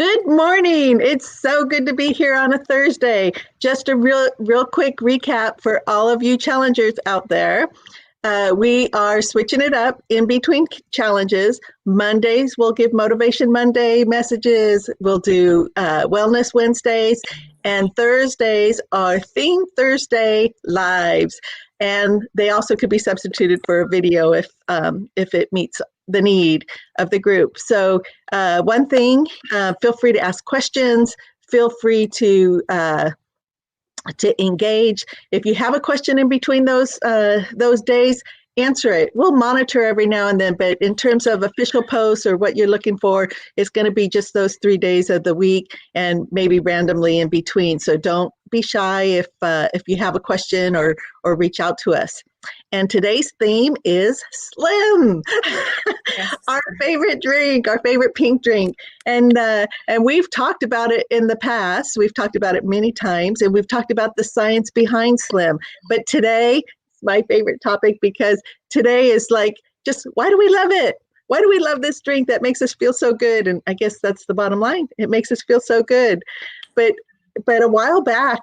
Good morning. It's so good to be here on a Thursday. Just a real quick recap for all of you challengers out there. We are switching it up in between challenges. Mondays, we'll give Motivation Monday messages. We'll do Wellness Wednesdays. And Thursdays are Theme Thursday lives. And they also could be substituted for a video if it meets the need of the group. So one thing, feel free to ask questions. Feel free to engage. If you have a question in between those days, answer it. We'll monitor every now and then, but in terms of official posts or what you're looking for, it's going to be just those 3 days of the week and maybe randomly in between. So don't be shy if you have a question or reach out to us. And today's theme is Slim, yes. Our favorite drink, our favorite pink drink. And we've talked about it in the past. We've talked about it many times, and we've talked about the science behind Slim. But today, it's my favorite topic because today is like, just why do we love it? Why do we love this drink that makes us feel so good? And I guess that's the bottom line. It makes us feel so good. But a while back,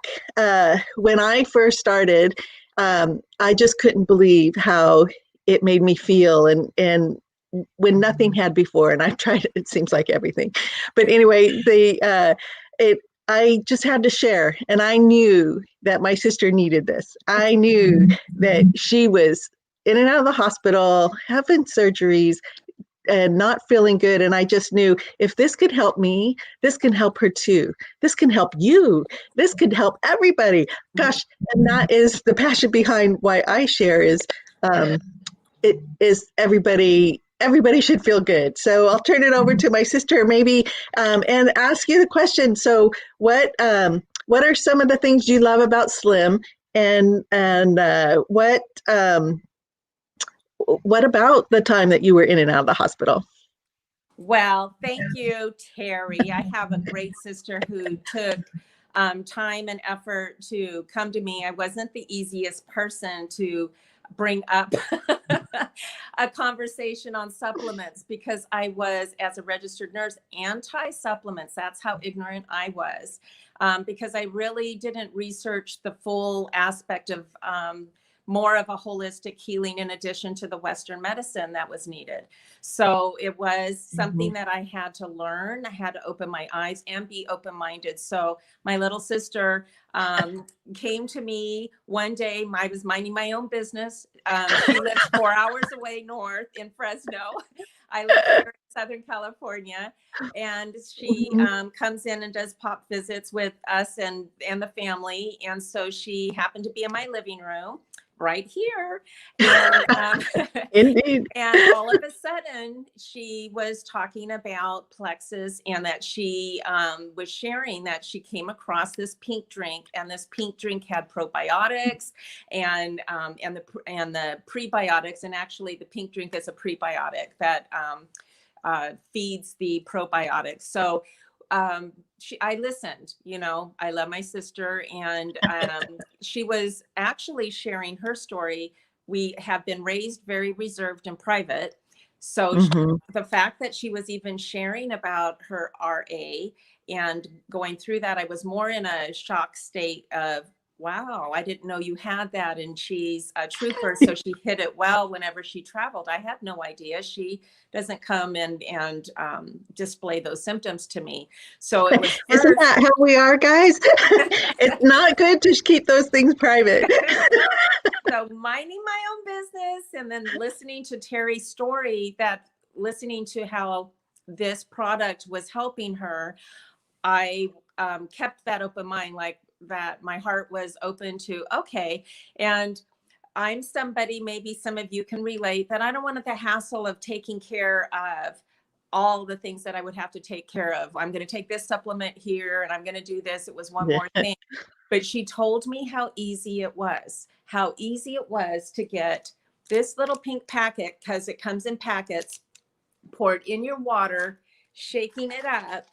when I first started, I just couldn't believe how it made me feel, and when nothing had before. And I've tried it seems like everything, but anyway, I just had to share, and I knew that my sister needed this. I knew that she was in and out of the hospital, having surgeries, and not feeling good. And I just knew if this could help me, this can help her too. This can help you. This could help everybody. Gosh, and that is the passion behind why I share is it is everybody should feel good. So I'll turn it over to my sister maybe and ask you the question. So what are some of the things you love about Slim, and what about the time that you were in and out of the hospital? Well, thank you, Teri. I have a great sister who took time and effort to come to me. I wasn't the easiest person to bring up a conversation on supplements because I was, as a registered nurse, anti-supplements. That's how ignorant I was, because I really didn't research the full aspect of more of a holistic healing in addition to the Western medicine that was needed. So it was something that I had to learn. I had to open my eyes and be open-minded. So my little sister came to me one day. I was minding my own business. She lives 4 hours away north in Fresno. I live here in Southern California, and she comes in and does pop visits with us and the family. And so she happened to be in my living room right here. And, Indeed. And all of a sudden she was talking about plexus, and that she was sharing that she came across this pink drink, and this pink drink had probiotics and the prebiotics. And actually the pink drink is a prebiotic that feeds the probiotics. So I listened, I love my sister, and she was actually sharing her story. We have been raised very reserved and private. So the fact that she was even sharing about her RA and going through that, I was more in a shock state of, wow, I didn't know you had that. And she's a trooper, so she hid it well whenever she traveled. I had no idea. She doesn't come and display those symptoms to me. So it was Isn't that how we are, guys? It's not good to keep those things private. So minding my own business, and then listening to Teri's story, listening to how this product was helping her, I kept that open mind, like that my heart was open to, okay. And I'm somebody, maybe some of you can relate, that I don't want the hassle of taking care of all the things that I would have to take care of. I'm going to take this supplement here, and I'm going to do this. It was one more thing. But she told me how easy it was to get this little pink packet, because it comes in packets, poured in your water, shaking it up,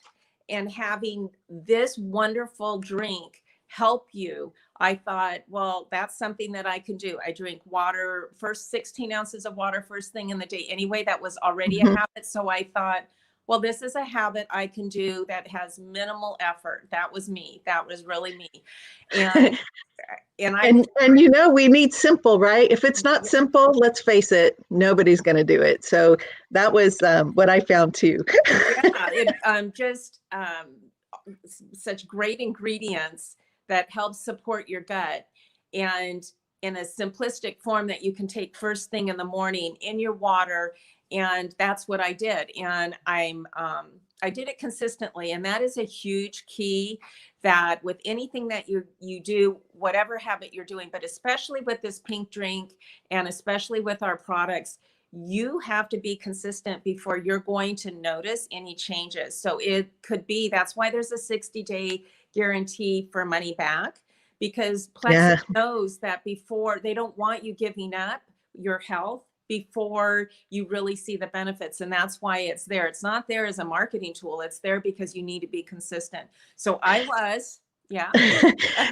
and having this wonderful drink help you. I thought, well, that's something that I can do. I drink water, first 16 ounces of water first thing in the day anyway. That was already a habit. So I thought, well, this is a habit I can do that has minimal effort. That was me. That was really me. And I can, And we need simple, right? If it's not simple, let's face it, nobody's going to do it. So that was what I found too. yeah, it just such great ingredients that help support your gut, and in a simplistic form that you can take first thing in the morning in your water. And that's what I did. And I did it consistently. And that is a huge key, that with anything that you do, whatever habit you're doing, but especially with this pink drink and especially with our products, you have to be consistent before you're going to notice any changes. So it could be, that's why there's a 60-day guarantee for money back, because Plexus knows that before, they don't want you giving up your health before you really see the benefits. And that's why it's there. It's not there as a marketing tool. It's there because you need to be consistent. So yeah.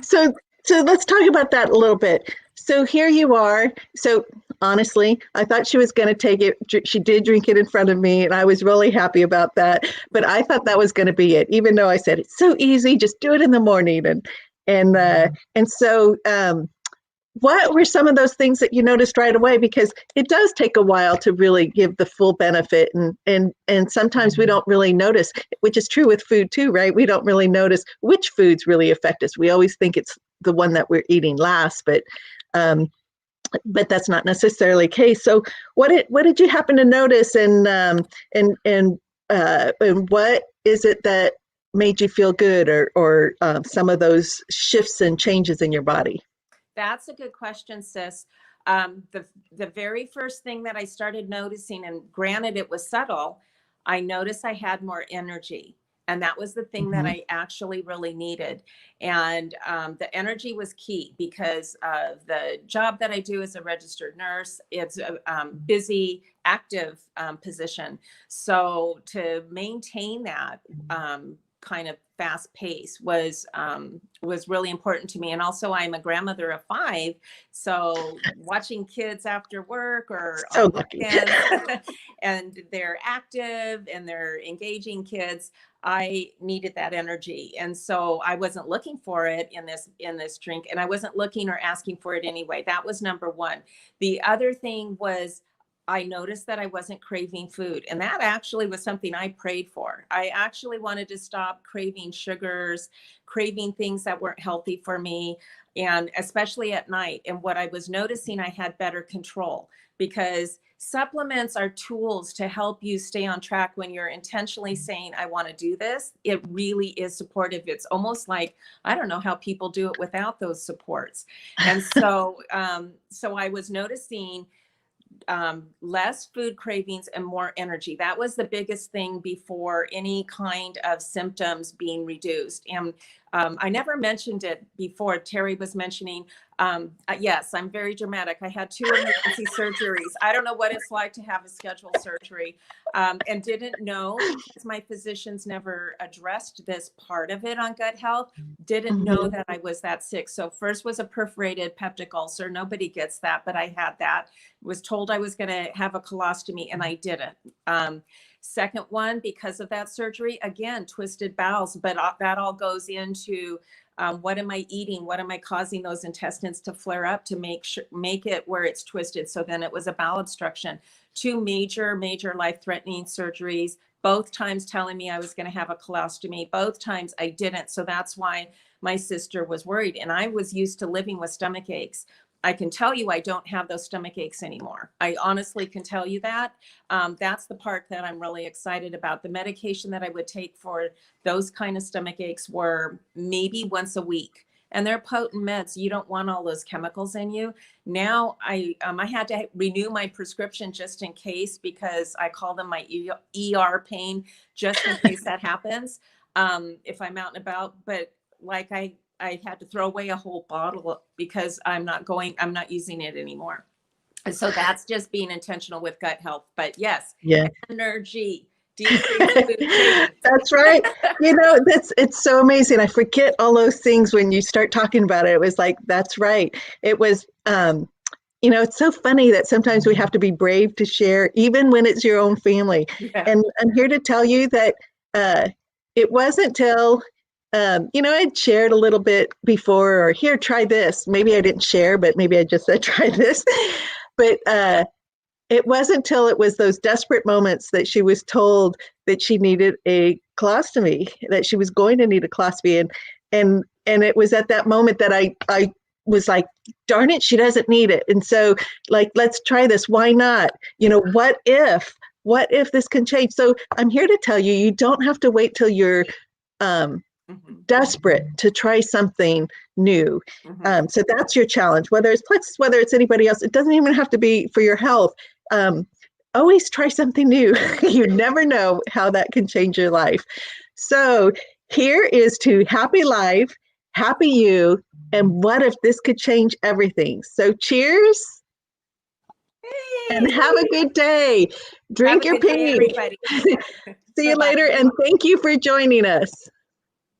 So let's talk about that a little bit. So here you are. So honestly, I thought she was going to take it. She did drink it in front of me, and I was really happy about that. But I thought that was going to be it, even though I said it's so easy, just do it in the morning. And so what were some of those things that you noticed right away? Because it does take a while to really give the full benefit, and sometimes we don't really notice, which is true with food too, right? We don't really notice which foods really affect us. We always think it's the one that we're eating last, but that's not necessarily the case. So what did you happen to notice, and what is it that made you feel good, or some of those shifts and changes in your body? That's a good question, sis. The very first thing that I started noticing, and granted it was subtle, I noticed I had more energy. And that was the thing that I actually really needed. And the energy was key, because of the job that I do as a registered nurse. It's a busy, active position. So to maintain that kind of fast pace was really important to me. And also, I'm a grandmother of 5, so watching kids after work or So on lucky. weekends, and they're active and they're engaging kids, I needed that energy. And so I wasn't looking for it in this drink, and I wasn't looking or asking for it anyway. That was number one. The other thing was, I noticed that I wasn't craving food. And that actually was something I prayed for. I actually wanted to stop craving sugars, craving things that weren't healthy for me, and especially at night. And what I was noticing, I had better control, because supplements are tools to help you stay on track when you're intentionally saying, I want to do this. It really is supportive. It's almost like, I don't know how people do it without those supports. And so, so I was noticing less food cravings and more energy. That was the biggest thing before any kind of symptoms being reduced. And I never mentioned it before. Teri was mentioning, yes, I'm very dramatic. I had 2 emergency surgeries. I don't know what it's like to have a scheduled surgery, and didn't know, because my physicians never addressed this part of it on gut health. Didn't know that I was that sick. So first was a perforated peptic ulcer. Nobody gets that, but I had that. Was told I was going to have a colostomy, and I didn't. Second one, because of that surgery, again, twisted bowels, but that all goes into what am I eating? What am I causing those intestines to flare up to make it where it's twisted? So then it was a bowel obstruction. 2 major life-threatening surgeries, both times telling me I was going to have a colostomy. Both times I didn't. So that's why my sister was worried. And I was used to living with stomach aches. I can tell you I don't have those stomach aches anymore. I honestly can tell you that. That's the part that I'm really excited about. The medication that I would take for those kind of stomach aches were maybe once a week. And they're potent meds. You don't want all those chemicals in you. Now I had to renew my prescription just in case, because I call them my ER pain, just in case that happens if I'm out and about. But like I had to throw away a whole bottle because I'm not using it anymore. And so that's just being intentional with gut health. But yes, energy. That's right. It's so amazing. I forget all those things when you start talking about it. It was like, that's right. It was it's so funny that sometimes we have to be brave to share, even when it's your own family. Yeah. And I'm here to tell you that it wasn't till, I'd shared a little bit before, or here, try this. Maybe I didn't share, but maybe I just said, try this. But it wasn't till it was those desperate moments that she was told that she needed a colostomy, that she was going to need a colostomy. And it was at that moment that I was like, darn it, she doesn't need it. And so, like, let's try this. Why not? What if this can change? So I'm here to tell you, you don't have to wait till you're desperate to try something new. So that's your challenge, whether it's anybody else. It doesn't even have to be for your health. Always try something new. You never know how that can change your life. So here is to happy life, happy you, and what if this could change everything? So cheers. Hey. And have a good day. Drink your pee. Everybody. See you later, and thank you for joining us.